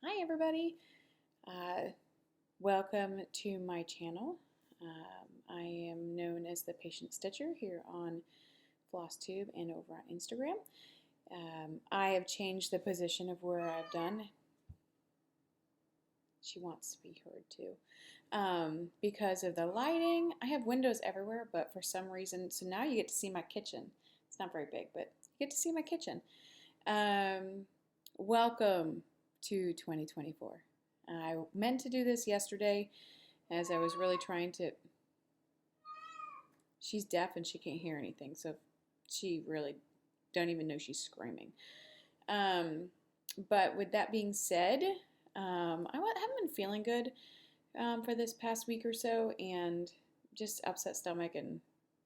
Hi everybody, welcome to my channel. I am known as the Patient Stitcher here on Flosstube and over on Instagram. I have changed the position of where I've done. She wants to be heard too. Because of the lighting. I have windows everywhere, but for some reason, so now you get to see my kitchen. It's not very big, but you get to see my kitchen. Welcome to 2024. I meant to do this yesterday as I was really trying to. She's deaf and she can't hear anything, so she really don't even know she's screaming. But with that being said, I haven't been feeling good for this past week or so, and just upset stomach, and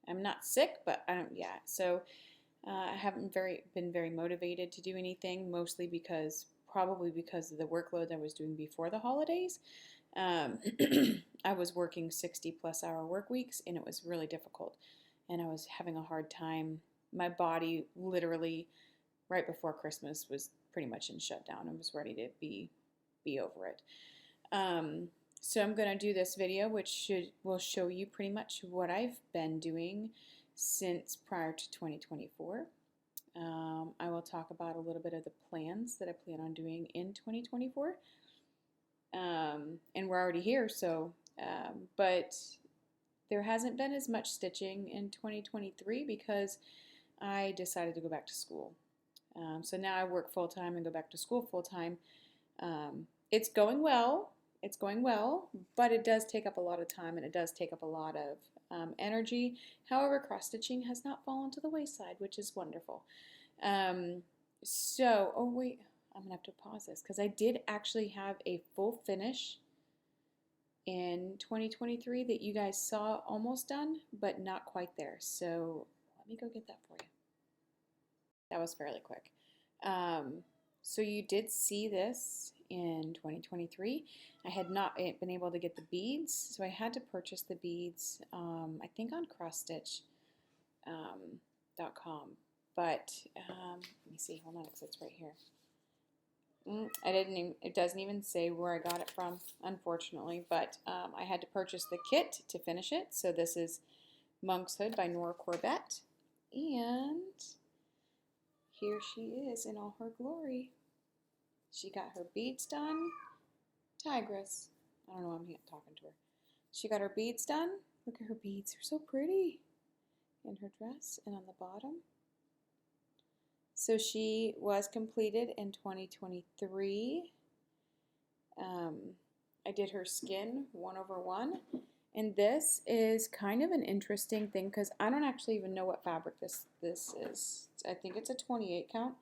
I'm not sick, but I don't. Yeah, so I haven't been very motivated to do anything, mostly probably because of the workload I was doing before the holidays. I was working 60+ hour work weeks, and it was really difficult, and I was having a hard time. My body literally right before Christmas was pretty much in shutdown and was ready to be over it. So I'm going to do this video, which will show you pretty much what I've been doing since prior to 2024. I will talk about a little bit of the plans that I plan on doing in 2024. And we're already here, so, but there hasn't been as much stitching in 2023 because I decided to go back to school. So now I work full-time and go back to school full-time. It's going well. It's going well, but it does take up a lot of time and it does take up a lot of energy. However, cross-stitching has not fallen to the wayside, which is wonderful. Oh wait, I'm going to have to pause this because I did actually have a full finish in 2023 that you guys saw almost done, but not quite there. So let me go get that for you. That was fairly quick. So you did see this in 2023. I had not been able to get the beads, so I had to purchase the beads, I think on crossstitch.com. But let me see, hold on, because it's right here. It doesn't even say where I got it from, unfortunately, but I had to purchase the kit to finish it. So this is Monkshood by Nora Corbett, and here she is in all her glory. She got her beads done. Tigress. I don't know why I'm talking to her. She got her beads done. Look at her beads. They're so pretty. In her dress and on the bottom. So she was completed in 2023. I did her skin 1/1. And this is kind of an interesting thing because I don't actually even know what fabric this is. I think it's a 28 count.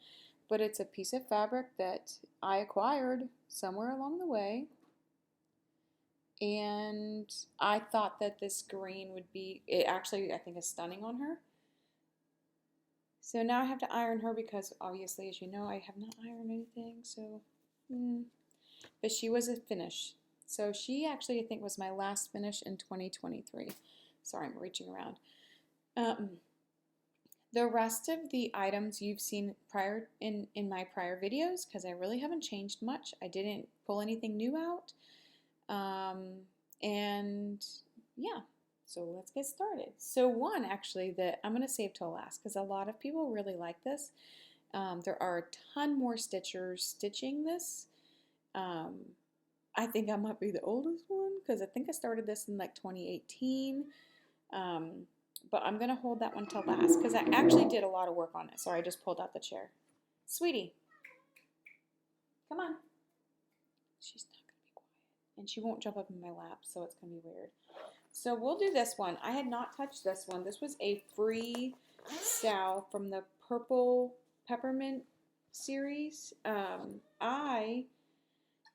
But it's a piece of fabric that I acquired somewhere along the way. And I thought that this green would be, it actually I think is stunning on her. So now I have to iron her because obviously, as you know, I have not ironed anything. So, but she was a finish. So she actually, I think, was my last finish in 2023. Sorry, I'm reaching around. The rest of the items you've seen prior in my prior videos, because I really haven't changed much. I didn't pull anything new out. And yeah, so let's get started. So one actually that I'm going to save till last because a lot of people really like this. There are a ton more stitchers stitching this. I think I might be the oldest one because I think I started this in like 2018. But I'm going to hold that one till last because I actually did a lot of work on it. Sorry, I just pulled out the chair. Sweetie, come on. She's not going to be quiet. And she won't jump up in my lap, so it's going to be weird. So we'll do this one. I had not touched this one. This was a free style from the Purple Peppermint series. I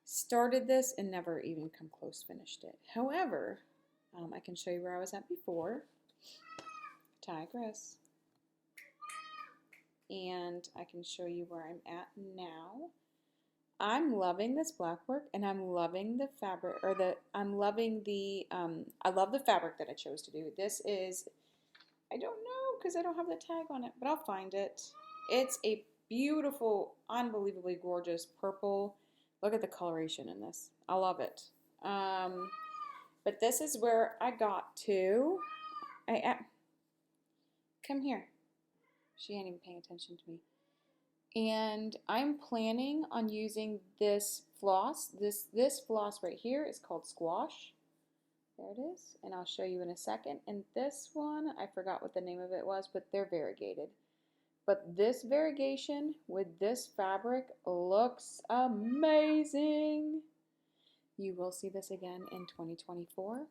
started this and never even come close finished it. However, I can show you where I was at before. Tigress. And I can show you where I'm at now. I'm loving this Blackwork, and I'm loving the fabric, I'm loving the, I love the fabric that I chose to do. This is, I don't know because I don't have the tag on it, but I'll find it. It's a beautiful, unbelievably gorgeous purple Look at the coloration in this. I love it. But this is where I got to. Come here. She ain't even paying attention to me. And I'm planning on using this floss. This floss right here is called Squash. There it is. And I'll show you in a second. And this one, I forgot what the name of it was, but they're variegated. But this variegation with this fabric looks amazing. You will see this again in 2024.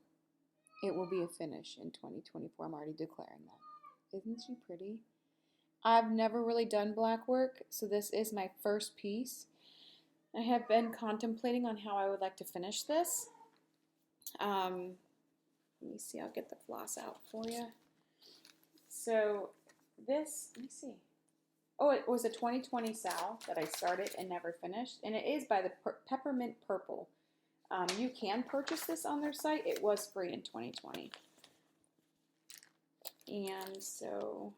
It will be a finish in 2024. I'm already declaring that. Isn't she pretty? I've never really done black work, so this is my first piece. I have been contemplating on how I would like to finish this. Let me see, I'll get the floss out for you. So this, let me see. Oh, it was a 2020 sal that I started and never finished, and it is by the Peppermint Purple. You can purchase this on their site. It was free in 2020. And so,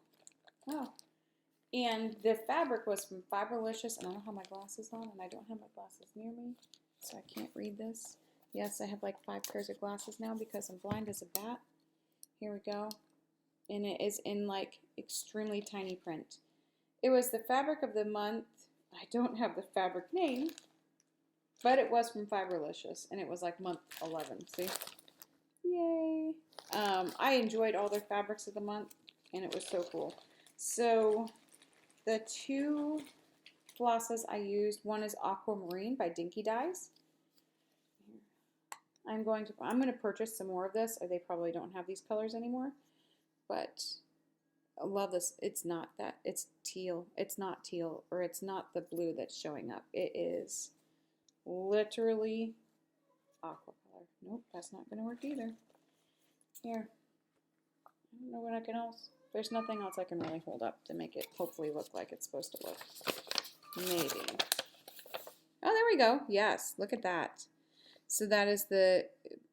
and the fabric was from Fiberlicious, and I don't have my glasses on, and I don't have my glasses near me, so I can't read this. Yes, I have like 5 pairs of glasses now because I'm blind as a bat. Here we go. And it is in like extremely tiny print. It was the fabric of the month. I don't have the fabric name, but it was from Fiberlicious, and it was like month 11. See? Yay! I enjoyed all their fabrics of the month, and it was so cool. So the 2 flosses I used, one is Aquamarine by Dinky Dyes. I'm going to purchase some more of this, or they probably don't have these colors anymore, but I love this. It's not that. It's teal. It's not teal, or it's not the blue that's showing up. It is literally aqua color. Nope, that's not going to work either. Here. I don't know what I can else. There's nothing else I can really hold up to make it hopefully look like it's supposed to look. Maybe. Oh, there we go. Yes, look at that. So that is the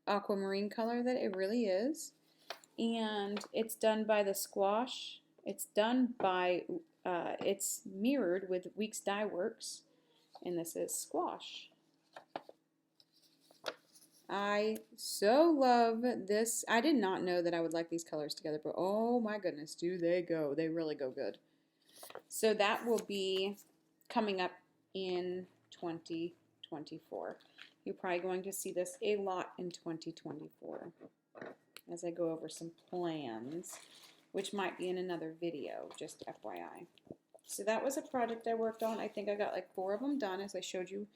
aquamarine color that it really is. And it's done by the Squash. It's done by, it's mirrored with Weeks Dye Works. And this is Squash. I so love this. I did not know that I would like these colors together, but oh my goodness, do they go. They really go good. So that will be coming up in 2024. You're probably going to see this a lot in 2024 as I go over some plans, which might be in another video, just FYI. So that was a project I worked on. I think I got like 4 of them done, as I showed you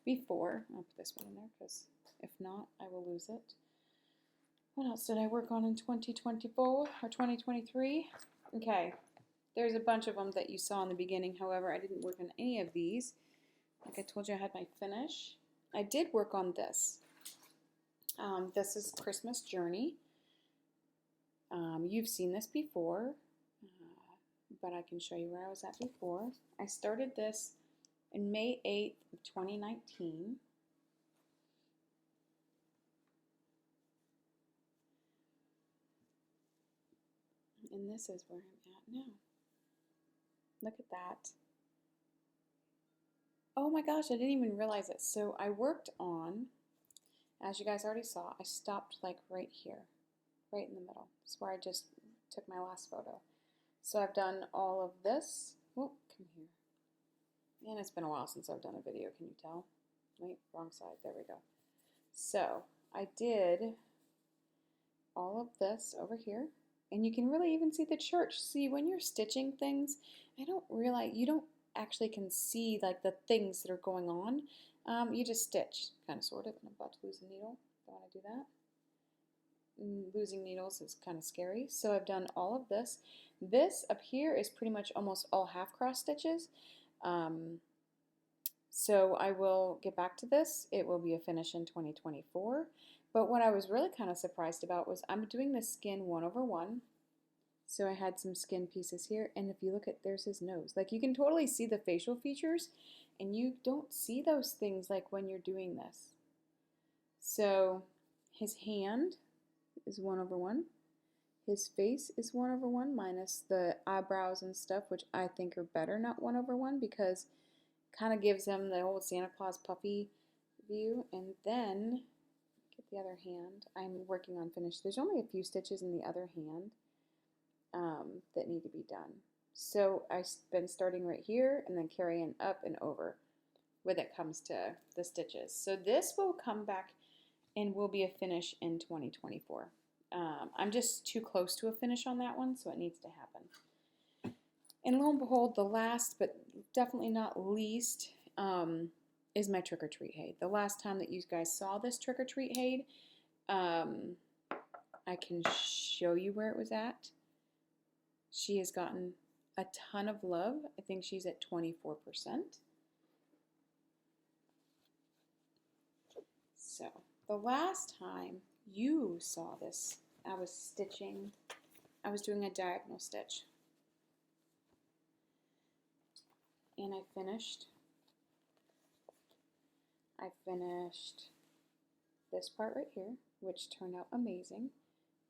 before. I'll put this one in there because if not, I will lose it. What else did I work on in 2024 or 2023? Okay, there's a bunch of them that you saw in the beginning. However, I didn't work on any of these. Like I told you, I had my finish. I did work on this. This is Christmas Journey. You've seen this before, but I can show you where I was at before. I started this in May 8th of 2019. And this is where I'm at now. Look at that. Oh my gosh, I didn't even realize it. So I worked on, as you guys already saw, I stopped like right here, right in the middle. That's where I just took my last photo. So I've done all of this. Oh, come here. And it's been a while since I've done a video, can you tell? Wait, wrong side, there we go. So I did all of this over here. And you can really even see the church. See, when you're stitching things, I don't realize, you don't actually can see like the things that are going on. You just stitch, kind of, sort of. I'm about to lose a needle. Don't want to do that. Losing needles is kind of scary. So I've done all of this. This up here is pretty much almost all half cross stitches. So I will get back to this. It will be a finish in 2024. But what I was really kind of surprised about was I'm doing the skin 1/1. So I had some skin pieces here, and if you look at, there's his nose. Like, you can totally see the facial features, and you don't see those things like when you're doing this. So his hand is 1/1. His face is 1/1 minus the eyebrows and stuff, which I think are better not 1/1 because Kind of gives him the old Santa Claus puffy view. And then, get the other hand. I'm working on finish. There's only a few stitches in the other hand that need to be done. So I've been starting right here and then carrying up and over when it comes to the stitches. So this will come back and will be a finish in 2024. I'm just too close to a finish on that one, so it needs to happen. And lo and behold, the last, but definitely not least, is my trick-or-treat hay. The last time that you guys saw this trick-or-treat hay, I can show you where it was at. She has gotten a ton of love. I think she's at 24%. So the last time you saw this, I was stitching, I was doing a diagonal stitch. And I finished this part right here, which turned out amazing.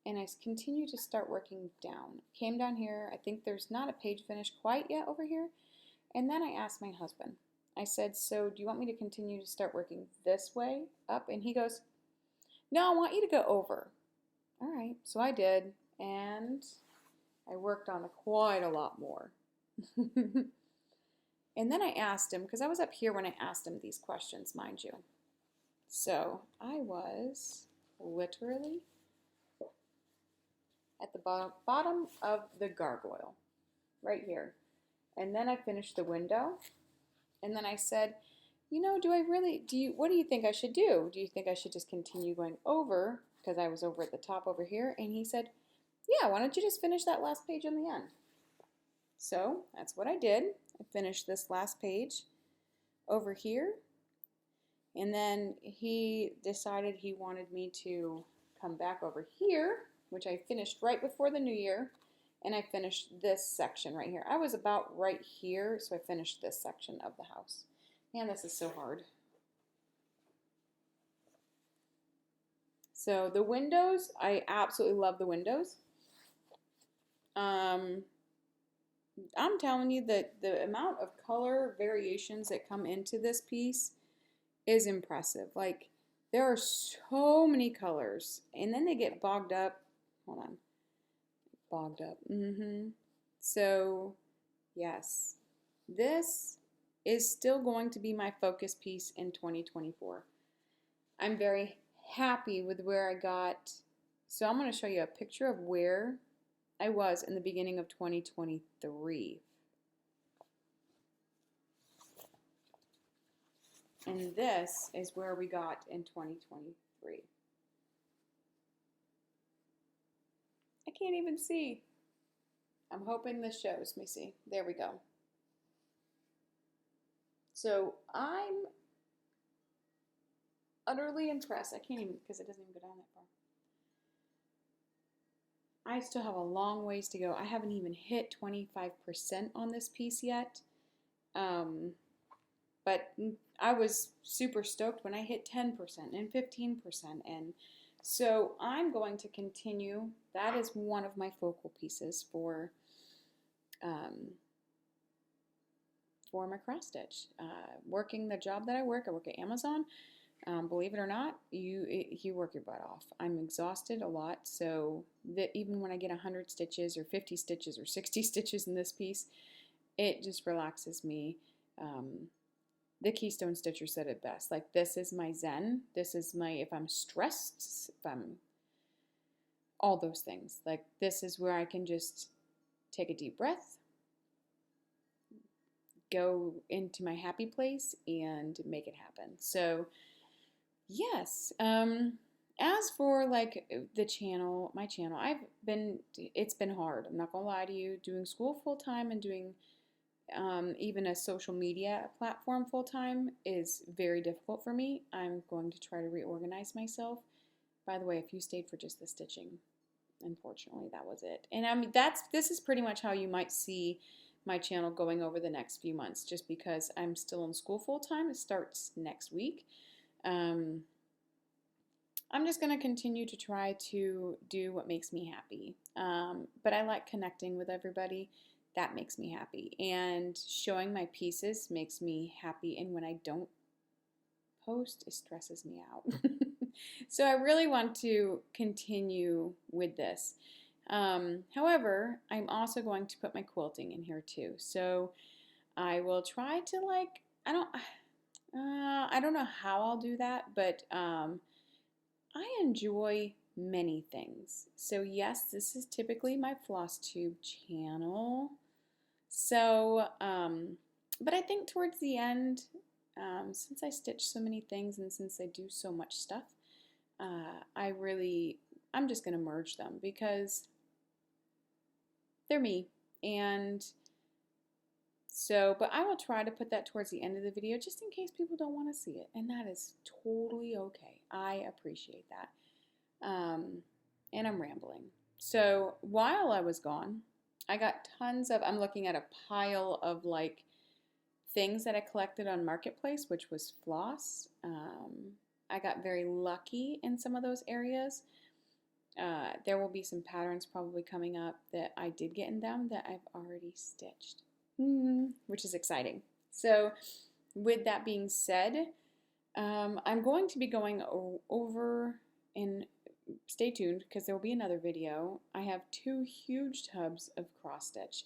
And I continue to start working down. Came down here, I think there's not a page finish quite yet over here. And then I asked my husband, I said, so do you want me to continue to start working this way up? And he goes, no, I want you to go over. All right, so I did, and I worked on quite a lot more. And then I asked him, because I was up here when I asked him these questions, mind you. So I was literally at the bottom of the gargoyle, right here. And then I finished the window. And then I said, you know, what do you think I should do? Do you think I should just continue going over? Because I was over at the top over here. And he said, yeah, why don't you just finish that last page in the end? So that's what I did. I finished this last page over here. And then he decided he wanted me to come back over here, which I finished right before the new year. And I finished this section right here. I was about right here, so I finished this section of the house. Man, this is so hard. So the windows, I absolutely love the windows. I'm telling you that the amount of color variations that come into this piece is impressive. Like, there are so many colors, and then they get bogged up. Hold on. Bogged up. So, yes, this is still going to be my focus piece in 2024. I'm very happy with where I got. So I'm going to show you a picture of where I was in the beginning of 2023. And this is where we got in 2023. I can't even see. I'm hoping this shows me. See, there we go. So I'm utterly impressed. I can't even, because it doesn't even go down that far. I still have a long ways to go. I haven't even hit 25% on this piece yet. But I was super stoked when I hit 10% and 15%. And so I'm going to continue. That is one of my focal pieces for my cross stitch. Working the job that I work at Amazon. Believe it or not, you work your butt off. I'm exhausted a lot, so that even when I get 100 stitches or 50 stitches or 60 stitches in this piece, it just relaxes me. The Keystone Stitcher said it best. Like, this is my zen. This is my, if I'm stressed, if I'm, all those things. Like, this is where I can just take a deep breath, go into my happy place, and make it happen. So, yes. As for like the channel, my channel, it's been hard. I'm not gonna lie to you. Doing school full time and doing even a social media platform full time is very difficult for me. I'm going to try to reorganize myself. By the way, if you stayed for just the stitching, unfortunately, that was it. And I mean, this is pretty much how you might see my channel going over the next few months, just because I'm still in school full time. It starts next week. I'm just going to continue to try to do what makes me happy. But I like connecting with everybody, that makes me happy. And showing my pieces makes me happy. And when I don't post, it stresses me out. So I really want to continue with this. However, I'm also going to put my quilting in here too. So I will try to like, I don't know how I'll do that, but I enjoy many things. So yes, this is typically my Flosstube channel. So, but I think towards the end, since I stitch so many things and since I do so much stuff, I'm just going to merge them because they're me. And so, but I will try to put that towards the end of the video just in case people don't want to see it. And that is totally okay. I appreciate that. And I'm rambling. So while I was gone, I got tons of, I'm looking at a pile of like things that I collected on Marketplace, which was floss. I got very lucky in some of those areas. There will be some patterns probably coming up that I did get in them that I've already stitched, which is exciting. So with that being said, I'm going to be going over, and stay tuned because there will be another video. I have 2 huge tubs of cross stitch.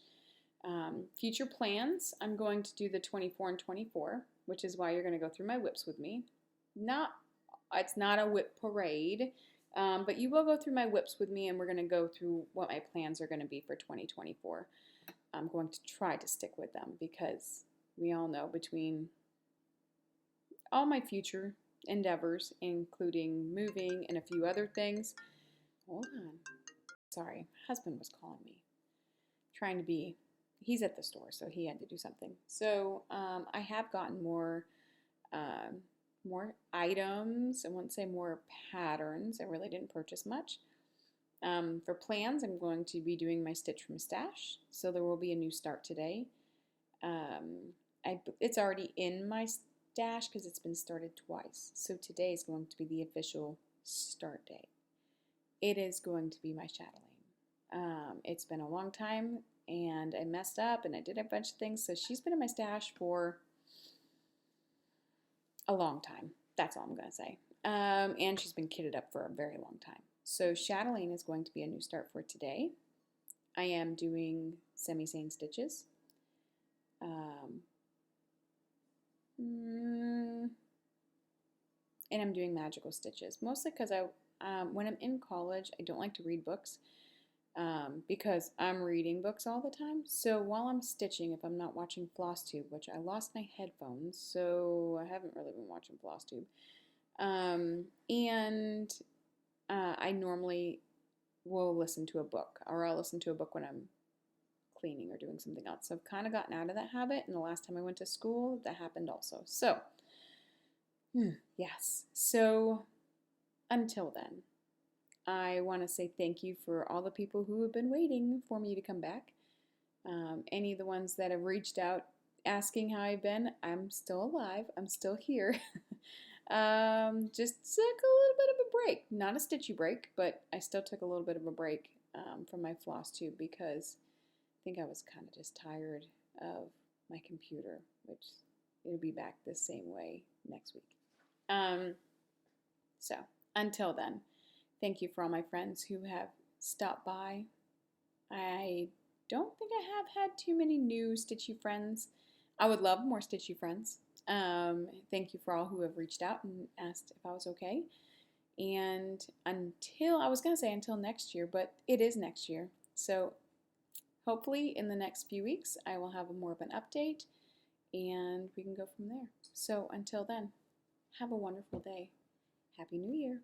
Future plans, I'm going to do the 24 and 24, which is why you're going to go through my whips with me. It's not a whip parade, but you will go through my whips with me, and we're going to go through what my plans are going to be for 2024. I'm going to try to stick with them because we all know between all my future endeavors, including moving and a few other things. Hold on. Sorry, my husband was calling me. He's at the store, so he had to do something. So I have gotten more items. I wouldn't say more patterns. I really didn't purchase much. For plans, I'm going to be doing my Stitch from Stash, so there will be a new start today. It's already in my stash because it's been started twice. So today is going to be the official start day. It is going to be my chatelaine. It's been a long time, and I messed up, and I did a bunch of things, so she's been in my stash for a long time. That's all I'm going to say. And she's been kitted up for a very long time. So chatelaine is going to be a new start for today. I am doing semi-seine stitches. And I'm doing magical stitches, mostly because when I'm in college, I don't like to read books because I'm reading books all the time. So while I'm stitching, if I'm not watching Flosstube, which I lost my headphones, so I haven't really been watching Flosstube, and I normally will listen to a book, or I'll listen to a book when I'm cleaning or doing something else. So I've kind of gotten out of that habit, and the last time I went to school, that happened also. So, yes. So, until then, I want to say thank you for all the people who have been waiting for me to come back. Any of the ones that have reached out asking how I've been, I'm still alive. I'm still here. Just took a little bit of a break. Not a stitchy break, but I still took a little bit of a break from my Flosstube because I think I was kind of just tired of my computer, which it'll be back the same way next week. So, until then, thank you for all my friends who have stopped by. I don't think I have had too many new stitchy friends. I would love more stitchy friends. Thank you for all who have reached out and asked if I was okay. And I was going to say until next year, but it is next year. So hopefully in the next few weeks, I will have more of an update and we can go from there. So until then, have a wonderful day. Happy New Year.